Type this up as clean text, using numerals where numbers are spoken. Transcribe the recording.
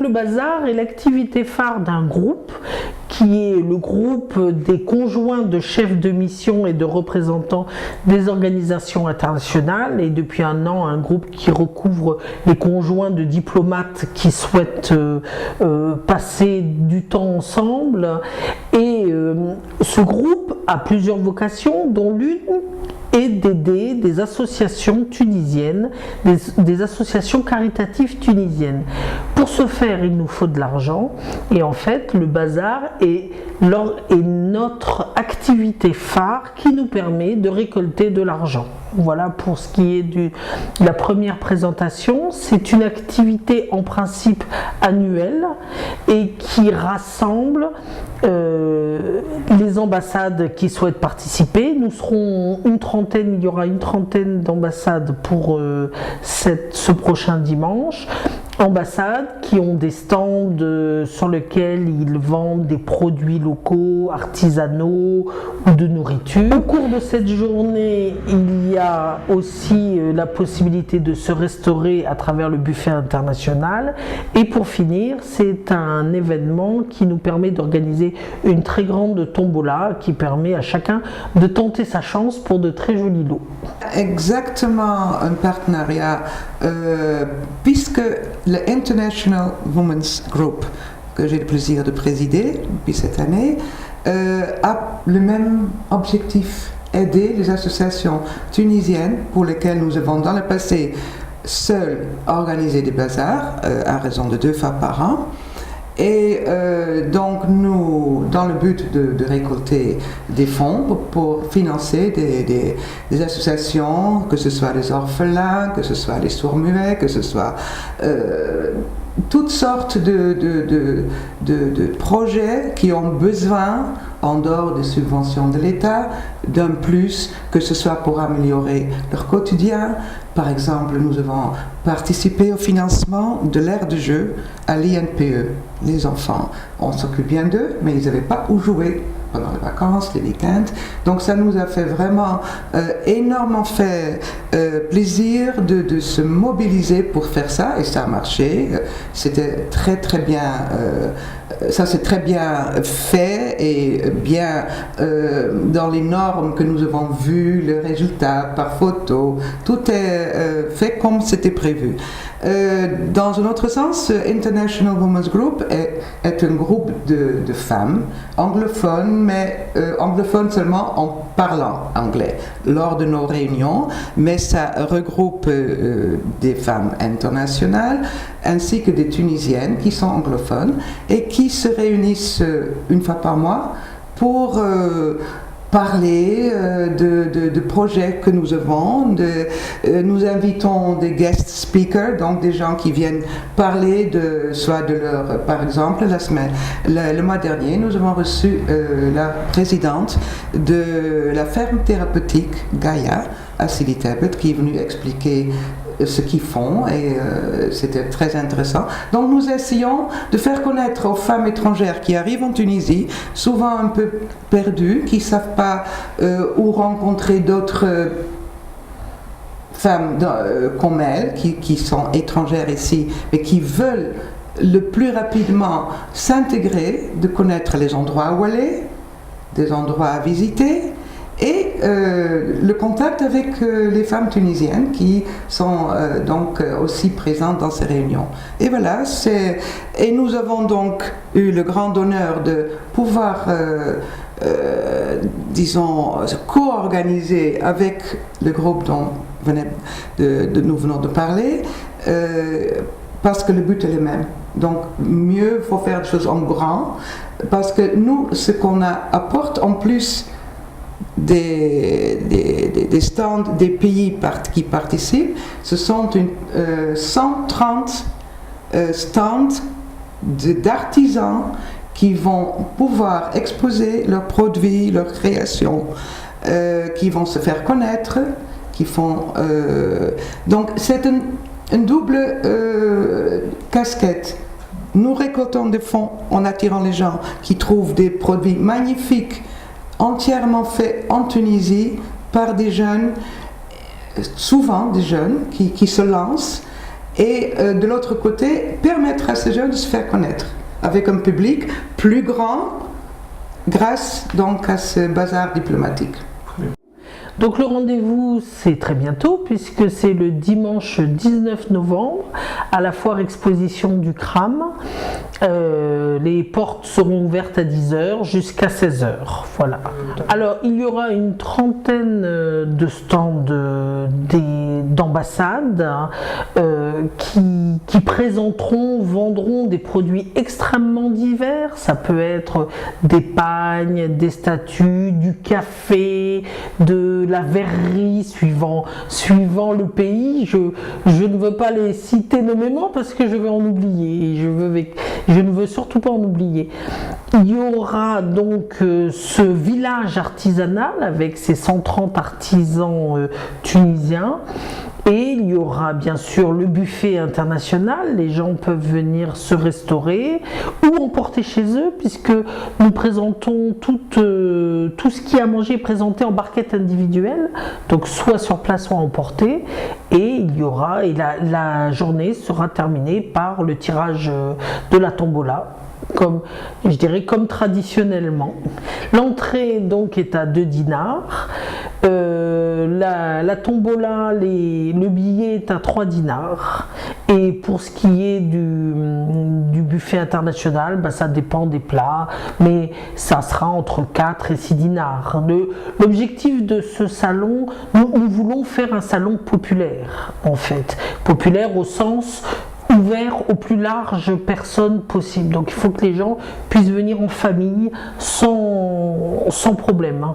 le bazar est l'activité phare d'un groupe qui est le groupe des conjoints de chefs de mission et de représentants des organisations internationales, et depuis un an un groupe qui recouvre les conjoints de diplomates qui souhaitent passer du temps ensemble. Et ce groupe a plusieurs vocations, dont l'une est d'aider des associations tunisiennes, des associations caritatives tunisiennes. Pour ce faire, il nous faut de l'argent, et en fait, le bazar est notre activité phare qui nous permet de récolter de l'argent. Voilà pour ce qui est de la première présentation. C'est une activité en principe annuelle et qui rassemble les ambassades qui souhaitent participer. Nous serons il y aura une trentaine d'ambassades pour ce prochain dimanche. Ambassades qui ont des stands sur lesquels ils vendent des produits locaux, artisanaux ou de nourriture. Au cours de cette journée, il y a aussi la possibilité de se restaurer à travers le buffet international. Et pour finir, c'est un événement qui nous permet d'organiser une très grande tombola qui permet à chacun de tenter sa chance pour de très jolis lots. Exactement, un partenariat, puisque le International Women's Group, que j'ai le plaisir de présider depuis cette année, a le même objectif, aider les associations tunisiennes pour lesquelles nous avons dans le passé seuls organisé des bazars à raison de 2 fois par an. Et donc nous, dans le but de récolter des fonds pour financer des associations, que ce soit les orphelins, que ce soit les sourds-muets, que ce soit toutes sortes de projets qui ont besoin, en dehors des subventions de l'État, d'un plus, que ce soit pour améliorer leur quotidien. Par exemple, nous avons participé au financement de l'aire de jeu à l'INPE. Les enfants, on s'occupe bien d'eux, mais ils n'avaient pas où jouer pendant les vacances, les week-ends. Donc ça nous a fait vraiment énormément plaisir de se mobiliser pour faire ça, et ça a marché. C'était très très bien. Ça s'est très bien fait et bien dans les normes que nous avons vues, les résultats par photo, tout est fait comme c'était prévu. Dans un autre sens, International Women's Group est un groupe de femmes anglophones, mais anglophones seulement en parlant anglais lors de nos réunions, mais ça regroupe des femmes internationales ainsi que des Tunisiennes qui sont anglophones et qui se réunissent une fois par mois pour parler de projets que nous avons. Nous invitons des guest speakers, donc des gens qui viennent parler soit de leur, par exemple, le mois dernier, nous avons reçu la présidente de la ferme thérapeutique Gaïa à Sidi Tebet, qui est venue expliquer ce qu'ils font, et c'était très intéressant. Donc nous essayons de faire connaître aux femmes étrangères qui arrivent en Tunisie, souvent un peu perdues, qui ne savent pas où rencontrer d'autres femmes comme elles, qui sont étrangères ici, mais qui veulent le plus rapidement s'intégrer, de connaître les endroits où aller, des endroits à visiter, et le contact avec les femmes tunisiennes qui sont donc aussi présentes dans ces réunions. Et voilà, et nous avons donc eu le grand honneur de pouvoir, disons, co-organiser avec le groupe dont nous venons de parler, parce que le but est le même. Donc mieux faut faire des choses en grand, parce que nous, ce qu'on apporte en plus des stands des pays qui participent, ce sont 130 stands d'artisans qui vont pouvoir exposer leurs produits, leurs créations, qui vont se faire connaître, qui font... donc c'est une double casquette. Nous récoltons des fonds en attirant les gens qui trouvent des produits magnifiques, entièrement faits en Tunisie par des jeunes, souvent des jeunes qui se lancent, et de l'autre côté, permettre à ces jeunes de se faire connaître avec un public plus grand grâce donc à ce bazar diplomatique. Donc le rendez-vous, c'est très bientôt, puisque c'est le dimanche 19 novembre, à la foire exposition du CRAM. Les portes seront ouvertes à 10h jusqu'à 16h. Voilà. Alors, il y aura une trentaine de stands d'ambassades qui présenteront, vendront des produits extrêmement divers. Ça peut être des pagnes, des statues, du café, de la verrerie, suivant le pays. Je ne veux pas les citer nommément parce que je vais en oublier. Je ne veux surtout pas en oublier. Il y aura donc ce village artisanal avec ses 130 artisans tunisiens. Et il y aura bien sûr le buffet international, les gens peuvent venir se restaurer ou emporter chez eux, puisque nous présentons tout ce qui est à manger présenté en barquette individuelle, donc soit sur place soit emporté, et la journée sera terminée par le tirage de la tombola. Comme traditionnellement. L'entrée donc est à 2 dinars. La tombola, le billet est à 3 dinars. Et pour ce qui est du buffet international, ça dépend des plats, mais ça sera entre 4 et 6 dinars. L'objectif de ce salon, nous voulons faire un salon populaire, en fait. Populaire au sens ouvert aux plus larges personnes possible. Donc il faut que les gens puissent venir en famille sans problème.